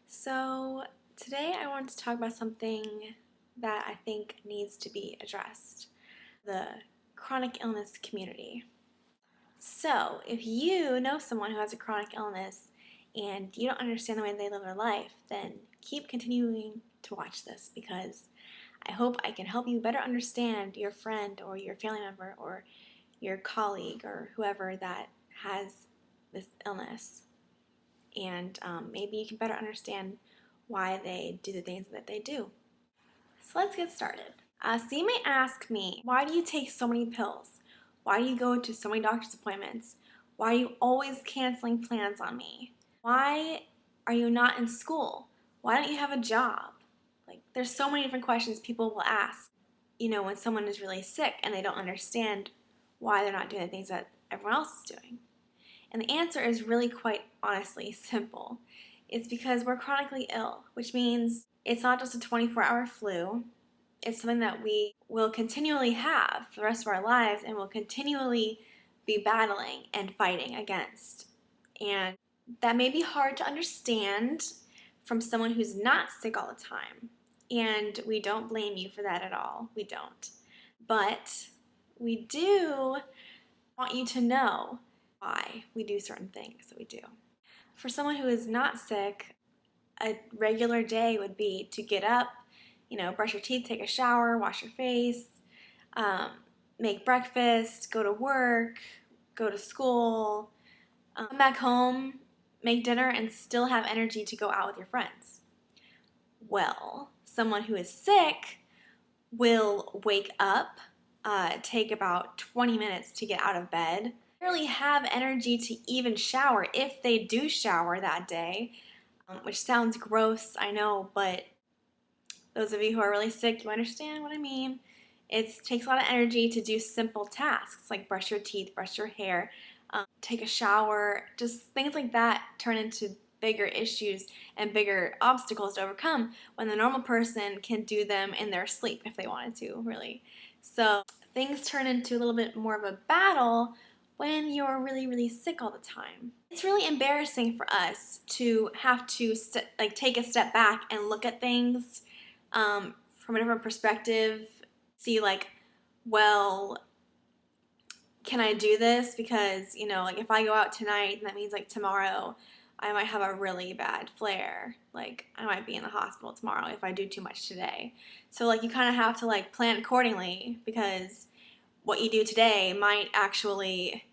So, today I wanted to talk about something that I think needs to be addressed: the chronic illness community. So, if you know someone who has a chronic illness and you don't understand the way they live their life, then keep continuing to watch this because I hope I can help you better understand your friend or your family member or your colleague or whoever that has this illness. And maybe you can better understand why they do the things that they do. So let's get started. So you may ask me, why do you take so many pills? Why do you go to so many doctor's appointments? Why are you always canceling plans on me? Why are you not in school? Why don't you have a job? There's so many different questions people will ask, when someone is really sick and they don't understand why they're not doing the things that everyone else is doing. And the answer is really quite honestly simple. It's because we're chronically ill, which means it's not just a 24-hour flu. It's something that we will continually have for the rest of our lives and will continually be battling and fighting against. And that may be hard to understand from someone who's not sick all the time. And we don't blame you for that at all. We don't. But we do want you to know why we do certain things that we do. For someone who is not sick, a regular day would be to get up, brush your teeth, take a shower, wash your face, make breakfast, go to work, go to school, come back home, make dinner, and still have energy to go out with your friends. Well, someone who is sick will wake up, take about 20 minutes to get out of bed, barely have energy to even shower if they do shower that day, which sounds gross, I know, but those of you who are really sick, you understand what I mean. It takes a lot of energy to do simple tasks like brush your teeth, brush your hair, take a shower. Just things like that turn into bigger issues and bigger obstacles to overcome when the normal person can do them in their sleep if they wanted to, really. So things turn into a little bit more of a battle when you're really, really sick all the time. It's really embarrassing for us to have to take a step back and look at things from a different perspective, see well, can I do this? Because, if I go out tonight, that means tomorrow I might have a really bad flare. I might be in the hospital tomorrow if I do too much today. So you kind of have to plan accordingly because what you do today might actually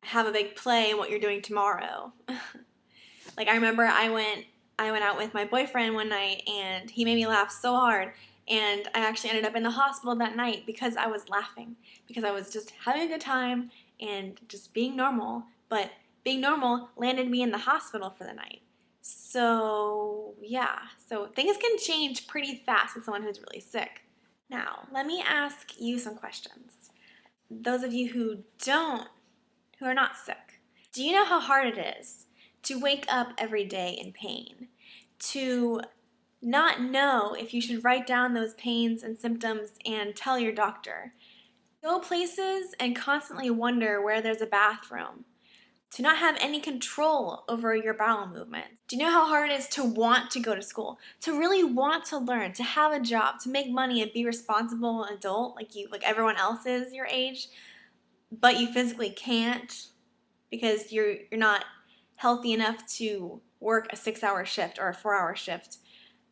have a big play in what you're doing tomorrow. I remember I went out with my boyfriend one night and he made me laugh so hard, and I actually ended up in the hospital that night because I was laughing, because I was just having a good time and just being normal, but being normal landed me in the hospital for the night. So yeah, so things can change pretty fast with someone who's really sick. Now, let me ask you some questions. Those of you who are not sick, do you know how hard it is to wake up every day in pain? To not know if you should write down those pains and symptoms and tell your doctor. Go places and constantly wonder where there's a bathroom. To not have any control over your bowel movements. Do you know how hard it is to want to go to school? To really want to learn, to have a job, to make money and be responsible adult like everyone else is your age, but you physically can't because you're not healthy enough to work a 6-hour shift or a 4-hour shift,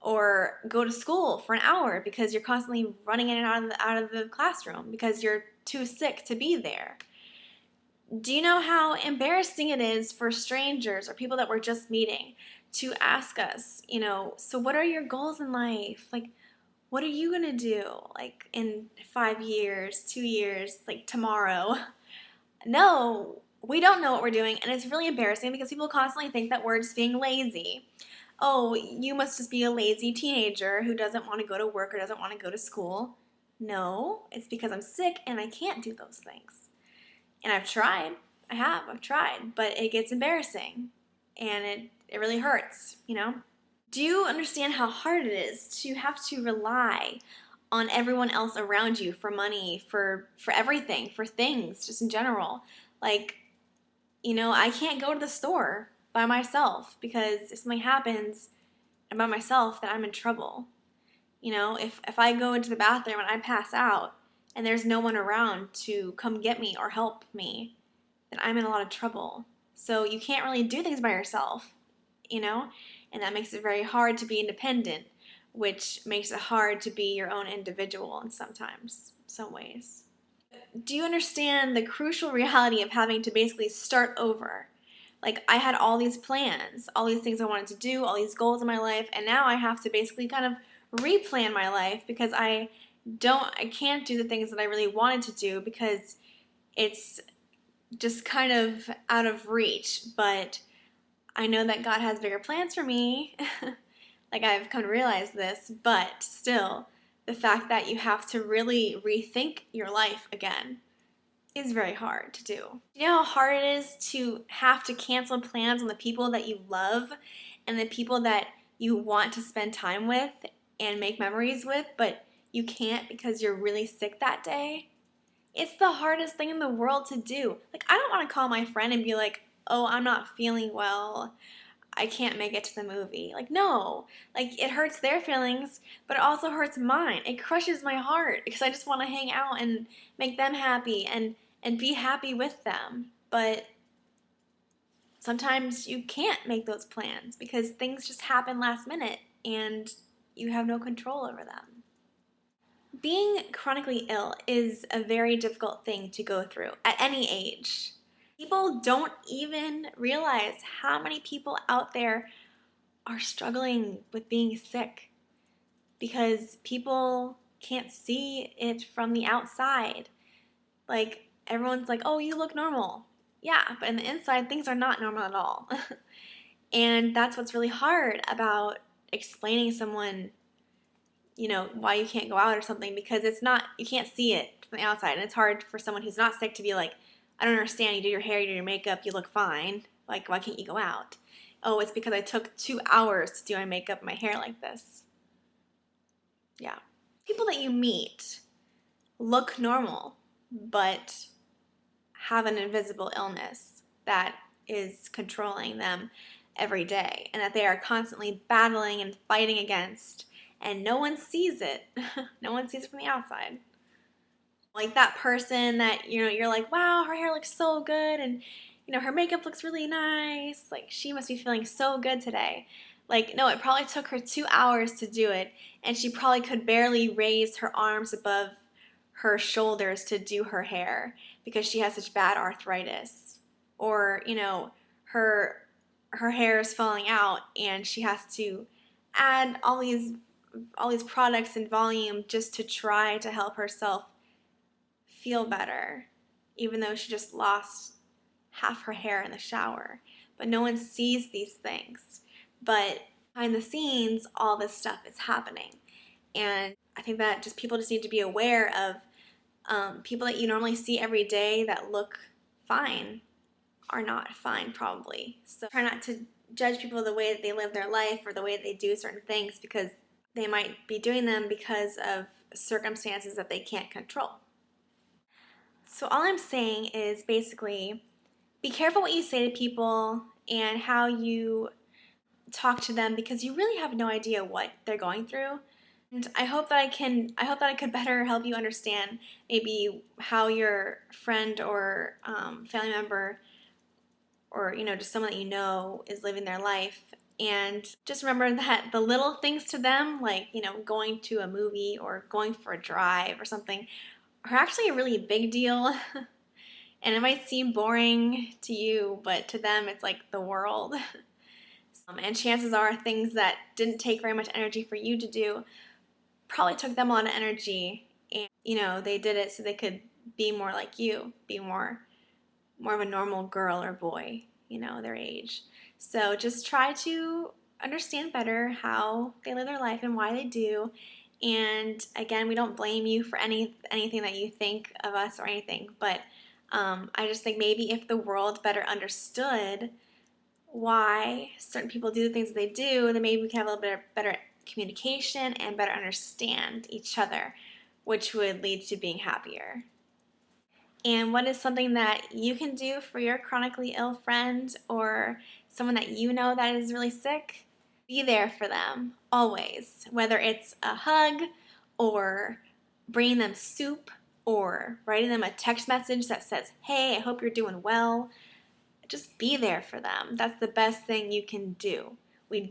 or go to school for an hour because you're constantly running in and out of the classroom because you're too sick to be there. Do you know how embarrassing it is for strangers or people that we're just meeting to ask us, so what are your goals in life? What are you going to do in 5 years, 2 years, tomorrow? No, we don't know what we're doing, and it's really embarrassing because people constantly think that we're just being lazy. Oh, you must just be a lazy teenager who doesn't want to go to work or doesn't want to go to school. No, it's because I'm sick and I can't do those things. And I've tried. I've tried, but it gets embarrassing and it really hurts, Do you understand how hard it is to have to rely on everyone else around you for money, for everything, for things, just in general? I can't go to the store by myself because if something happens, about myself, then I'm in trouble. You know, if I go into the bathroom and I pass out and there's no one around to come get me or help me, then I'm in a lot of trouble. So you can't really do things by yourself, you know? And that makes it very hard to be independent, which makes it hard to be your own individual in some ways. Do you understand the crucial reality of having to basically start over? Like, I had all these plans, all these things I wanted to do, all these goals in my life, and now I have to basically kind of replan my life because I can't do the things that I really wanted to do because it's just kind of out of reach. But I know that God has bigger plans for me. Like, I've come to realize this, but still, the fact that you have to really rethink your life again is very hard to do. You know how hard it is to have to cancel plans on the people that you love and the people that you want to spend time with and make memories with, but you can't because you're really sick that day? It's the hardest thing in the world to do. Like, I don't want to call my friend and be like, oh, I'm not feeling well, I can't make it to the movie. Like, no. Like, it hurts their feelings, but it also hurts mine. It crushes my heart because I just want to hang out and make them happy and be happy with them. But sometimes you can't make those plans because things just happen last minute and you have no control over them. Being chronically ill is a very difficult thing to go through at any age. People don't even realize how many people out there are struggling with being sick because people can't see it from the outside. Like, everyone's like, oh, you look normal. Yeah, but in the inside, things are not normal at all. And that's what's really hard about explaining to someone, you know, why you can't go out or something, because it's not, you can't see it from the outside. And it's hard for someone who's not sick to be like, I don't understand, you do your hair, you do your makeup, you look fine. Like, why can't you go out? Oh, it's because I took 2 hours to do my makeup and my hair like this. Yeah. People that you meet look normal, but have an invisible illness that is controlling them every day and that they are constantly battling and fighting against, and no one sees it. No one sees it from the outside. Like that person that, you know, you're like, wow, her hair looks so good and, you know, her makeup looks really nice. Like, she must be feeling so good today. Like, no, it probably took her 2 hours to do it, and she probably could barely raise her arms above her shoulders to do her hair because she has such bad arthritis. Or, you know, her hair is falling out and she has to add all these products and volume just to try to help herself feel better, even though she just lost half her hair in the shower. But no one sees these things. But behind the scenes, all this stuff is happening. And I think that people just need to be aware of people that you normally see every day that look fine are not fine, probably. So try not to judge people the way that they live their life or the way that they do certain things, because they might be doing them because of circumstances that they can't control. So all I'm saying is basically be careful what you say to people and how you talk to them, because you really have no idea what they're going through. And I hope that I could better help you understand maybe how your friend or family member, or, you know, just someone that you know is living their life. And just remember that the little things to them, like, you know, going to a movie or going for a drive or something, are actually a really big deal. And it might seem boring to you, but to them it's like the world. And chances are things that didn't take very much energy for you to do probably took them a lot of energy, and, you know, they did it so they could be more like you, be more of a normal girl or boy, you know, their age. So just try to understand better how they live their life and why they do. And again, we don't blame you for anything that you think of us or anything, but I just think maybe if the world better understood why certain people do the things that they do, then maybe we can have a little bit better communication and better understand each other, which would lead to being happier. And what is something that you can do for your chronically ill friend or someone that you know that is really sick? Be there for them always, whether it's a hug or bringing them soup or writing them a text message that says, hey, I hope you're doing well. Just be there for them. That's the best thing you can do. We're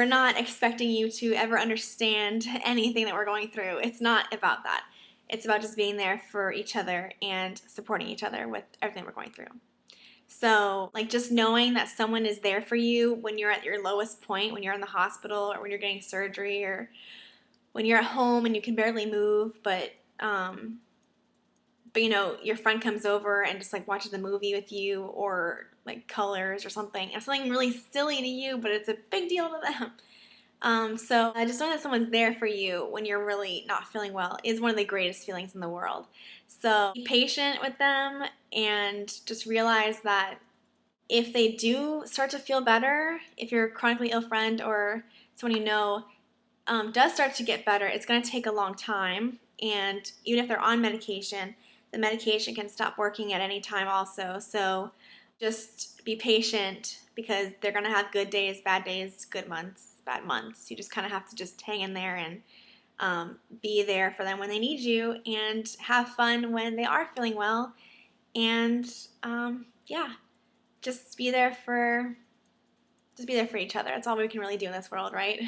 not expecting you to ever understand anything that we're going through. It's not about that. It's about just being there for each other and supporting each other with everything we're going through. So, like, just knowing that someone is there for you when you're at your lowest point, when you're in the hospital or when you're getting surgery or when you're at home and you can barely move, but your friend comes over and just like watches a movie with you or like colors or something. It's something really silly to you, but it's a big deal to them. So just knowing that someone's there for you when you're really not feeling well is one of the greatest feelings in the world. So be patient with them and just realize that if they do start to feel better, if your chronically ill friend or someone you know does start to get better, it's going to take a long time. And even if they're on medication, the medication can stop working at any time also. So just be patient because they're going to have good days, good months, bad months. You just kind of have to just hang in there and be there for them when they need you and have fun when they are feeling well. And yeah, just be there for each other. That's all we can really do in this world, right?